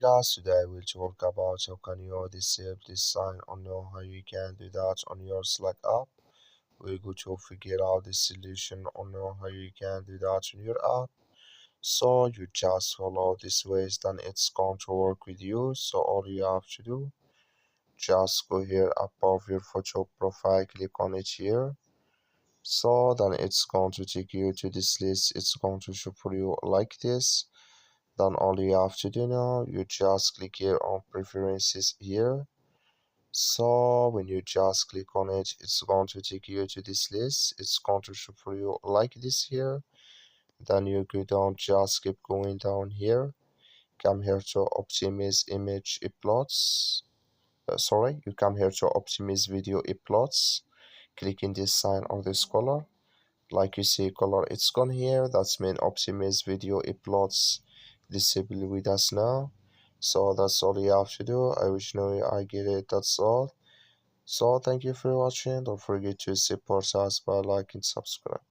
Guys, today I will talk about how can you disable this sign or know how you can do that on your Slack app. We're going to figure out the solution or know how you can do that on your app. So you just follow this ways, then it's going to work with you. So all you have to do, just go here above your photo profile, click on it here. So then it's going to take you to this list. It's going to show for you like this. Then all you have to do now, you just click here on preferences here. So when you just click on it, it's going to take you to this list. It's going to show for you like this here. Then you go down, just keep going down here. Come here to optimize image uploads. Sorry, you come here to optimize video uploads. Click in this sign or this color. Like you see color, it's gone here. That's mean optimize video uploads disable with us now. So that's all you have to do. I wish know I get it. That's all. So thank you for watching. Don't forget to support us by like and subscribe.